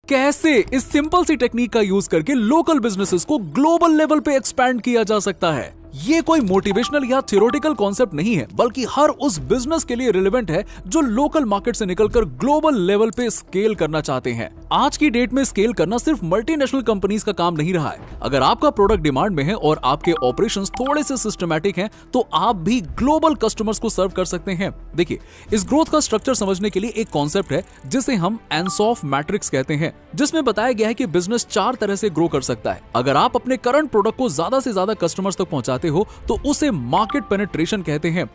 कैसे इस सिंपल सी टेक्निक का यूज करके लोकल बिजनेसेस को ग्लोबल लेवल पे एक्सपैंड किया जा सकता है। ये कोई मोटिवेशनल या थियोरेटिकल कॉन्सेप्ट नहीं है, बल्कि हर उस बिजनेस के लिए रिलेवेंट है जो लोकल मार्केट से निकलकर ग्लोबल लेवल पे स्केल करना चाहते हैं। आज की डेट में स्केल करना सिर्फ मल्टीनेशनल कंपनीज का काम नहीं रहा है। अगर आपका प्रोडक्ट डिमांड में है और आपके ऑपरेशंस थोड़े से सिस्टमैटिक हैं, तो आप भी ग्लोबल कस्टमर्स को सर्व कर सकते हैं। देखिए, इस ग्रोथ का स्ट्रक्चर समझने के लिए एक कॉन्सेप्ट है जिसे हम एंसॉफ मैट्रिक्स कहते हैं, जिसमें बताया गया है कि बिजनेस 4 तरह से ग्रो कर सकता है। अगर आप अपने करंट प्रोडक्ट को ज्यादा से ज्यादा कस्टमर्स तक पहुंचाते हो तो उसे मार्केट पेनिट्रेशन कहते हैं।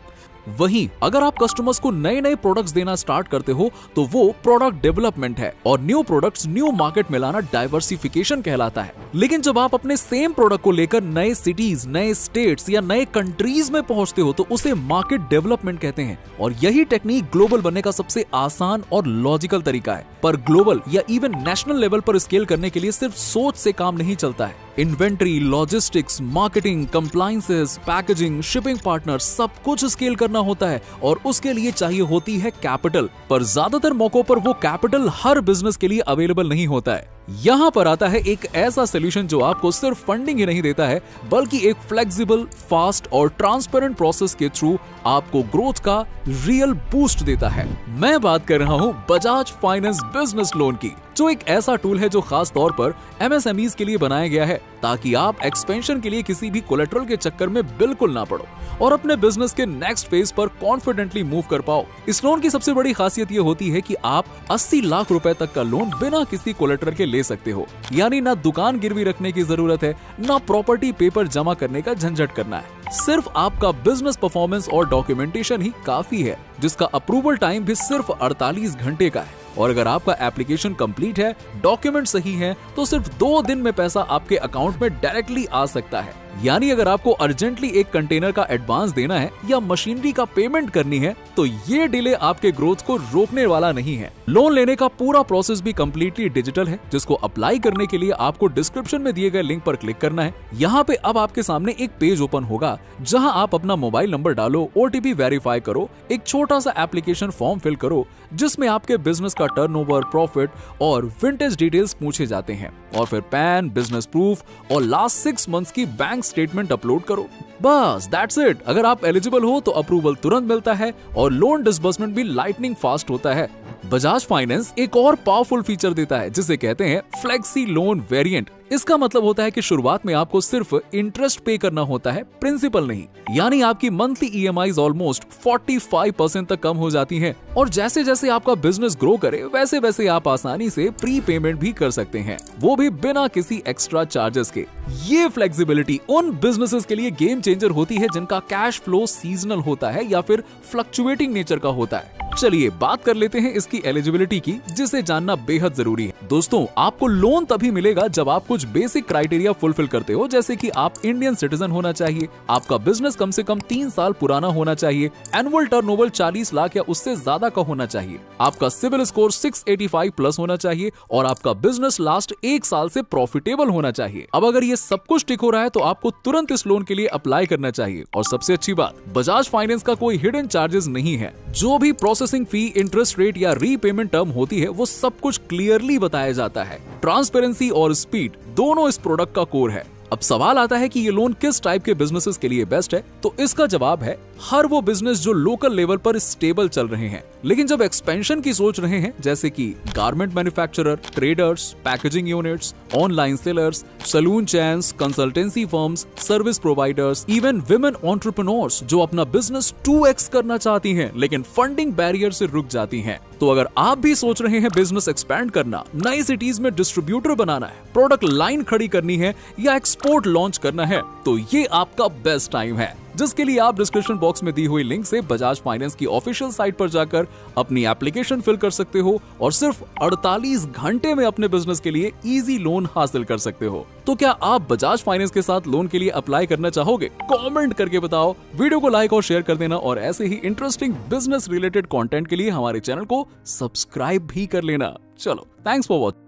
वहीं अगर आप कस्टमर्स को नए नए प्रोडक्ट्स देना स्टार्ट करते हो तो वो प्रोडक्ट डेवलपमेंट है, और न्यू प्रोडक्ट्स न्यू मार्केट में लाना डाइवर्सिफिकेशन कहलाता है। लेकिन जब आप अपने सेम प्रोडक्ट को लेकर नए सिटीज, नए स्टेट्स या नए कंट्रीज में पहुंचते हो तो उसे मार्केट डेवलपमेंट कहते हैं। और यही टेक्निक ग्लोबल बनने का सबसे आसान और लॉजिकल तरीका है। पर ग्लोबल या इवन नेशनल लेवल पर स्केल करने के लिए सिर्फ सोच से काम नहीं चलता है। Inventory, logistics, marketing, compliances, packaging, shipping partner, सब कुछ स्केल करना होता है, और उसके लिए चाहिए होती है कैपिटल। पर ज्यादातर मौकों पर वो कैपिटल हर बिजनेस के लिए अवेलेबल नहीं होता है। यहाँ पर आता है एक ऐसा सोल्यूशन जो आपको सिर्फ फंडिंग ही नहीं देता है, बल्कि एक फ्लेक्सिबल, फास्ट और ट्रांसपेरेंट प्रोसेस के थ्रू आपको ग्रोथ का रियल बूस्ट देता है। मैं बात कर रहा हूँ बजाज फाइनेंस बिजनेस लोन की, जो एक ऐसा टूल है जो खास तौर पर एमएसएमईज के लिए बनाया गया है, ताकि आप एक्सपेंशन के लिए किसी भी कोलेटरल के चक्कर में बिल्कुल ना पड़ो और अपने बिजनेस के नेक्स्ट फेज पर कॉन्फिडेंटली मूव कर पाओ। इस लोन की सबसे बड़ी खासियत ये होती है कि आप 80 लाख रुपए तक का लोन बिना किसी कोलेटरल के ले सकते हो। यानी ना दुकान गिरवी रखने की जरूरत है, ना प्रॉपर्टी पेपर जमा करने का झंझट करना है। सिर्फ आपका बिजनेस परफॉर्मेंस और डॉक्यूमेंटेशन ही काफी है, जिसका अप्रूवल टाइम भी सिर्फ 48 घंटे का है। और अगर आपका एप्लीकेशन कंप्लीट है, डॉक्यूमेंट सही है, तो सिर्फ 2 दिन में पैसा आपके अकाउंट में डायरेक्टली आ सकता है। यानी अगर आपको अर्जेंटली एक कंटेनर का एडवांस देना है या मशीनरी का पेमेंट करनी है, तो ये डिले आपके ग्रोथ को रोकने वाला नहीं है। लोन लेने का पूरा प्रोसेस भी कंप्लीटली डिजिटल है, जिसको अप्लाई करने के लिए आपको डिस्क्रिप्शन में दिए गए लिंक पर क्लिक करना है। यहाँ पे अब आपके सामने एक पेज ओपन होगा, जहाँ आप अपना मोबाइल नंबर डालो, OTP वेरीफाई करो, एक छोटा सा एप्लीकेशन फॉर्म फिल करो, जिसमें आपके बिजनेस का टर्नओवर, प्रॉफिट और विंटेज डिटेल्स पूछे जाते हैं, और फिर पैन, बिजनेस प्रूफ और लास्ट 6 मंथ्स की बैंक स्टेटमेंट अपलोड करो। बस दैट्स इट। अगर आप एलिजिबल हो तो अप्रूवल तुरंत मिलता है और लोन डिसबर्समेंट भी लाइटनिंग फास्ट होता है। बजाज फाइनेंस एक और पावरफुल फीचर देता है, जिसे कहते हैं फ्लेक्सी लोन वेरिएंट। इसका मतलब होता है कि शुरुआत में आपको सिर्फ इंटरेस्ट पे करना होता है, प्रिंसिपल नहीं। यानी आपकी मंथली EMIs ऑलमोस्ट 45% तक कम हो जाती हैं, और जैसे जैसे आपका बिजनेस ग्रो करे, वैसे वैसे आप आसानी से प्री पेमेंट भी कर सकते हैं, वो भी बिना किसी एक्स्ट्रा चार्जेस के। ये फ्लेक्सिबिलिटी उन बिजनेसेस के लिए गेम चेंजर होती है जिनका कैश फ्लो सीजनल होता है या फिर फ्लक्चुएटिंग नेचर का होता है। चलिए बात कर लेते हैं इसकी एलिजिबिलिटी की, जिसे जानना बेहद जरूरी है। दोस्तों, आपको लोन तभी मिलेगा जब आप कुछ बेसिक क्राइटेरिया फुलफिल करते हो, जैसे कि आप इंडियन सिटीजन होना चाहिए, आपका बिजनेस कम से कम 3 साल पुराना होना चाहिए, एनुअल टर्नओवर 40 लाख या उससे ज्यादा का होना चाहिए, आपका सिविल स्कोर 685 प्लस होना चाहिए, और आपका बिजनेस लास्ट 1 साल से प्रॉफिटेबल होना चाहिए। अब अगर ये सब कुछ टिक हो रहा है तो आपको तुरंत इस लोन के लिए अप्लाई करना चाहिए। और सबसे अच्छी बात, बजाज फाइनेंस का कोई हिडन चार्जेस नहीं है। जो भी प्रोसेसिंग फी, इंटरेस्ट रेट या रीपेमेंट टर्म होती है, वो सब कुछ क्लियरली बताया जाता है। ट्रांसपेरेंसी और स्पीड दोनों इस प्रोडक्ट का कोर है। अब सवाल आता है कि ये लोन किस टाइप के बिजनेसेस के लिए बेस्ट है, तो इसका जवाब है हर वो बिजनेस जो लोकल लेवल पर स्टेबल चल रहे हैं, लेकिन जब एक्सपेंशन की सोच रहे हैं, जैसे कि garment manufacturer, traders, packaging units, online sellers, salon chains, consultancy firms, service providers, even women entrepreneurs जो अपना बिजनेस 2x करना चाहती हैं, लेकिन फंडिंग बैरियर से रुक जाती हैं। तो अगर आप भी सोच रहे हैं बिजनेस एक्सपैंड करना, नई सिटीज में डिस्ट्रीब्यूटर बनाना है, प्रोडक्ट लाइन खड़ी करनी है या एक्सपोर्ट लॉन्च करना है, तो ये आपका बेस्ट टाइम है। जिसके लिए आप डिस्क्रिप्शन बॉक्स में दी हुई लिंक से बजाज फाइनेंस की ऑफिशियल साइट पर जाकर अपनी एप्लीकेशन फिल कर सकते हो और सिर्फ 48 घंटे में अपने बिजनेस के लिए इजी लोन हासिल कर सकते हो। तो क्या आप बजाज फाइनेंस के साथ लोन के लिए अप्लाई करना चाहोगे? कमेंट करके बताओ, वीडियो को लाइक और शेयर कर देना, और ऐसे ही इंटरेस्टिंग बिजनेस रिलेटेड कंटेंट के लिए हमारे चैनल को सब्सक्राइब भी कर लेना। चलो, थैंक्स फॉर वॉचिंग।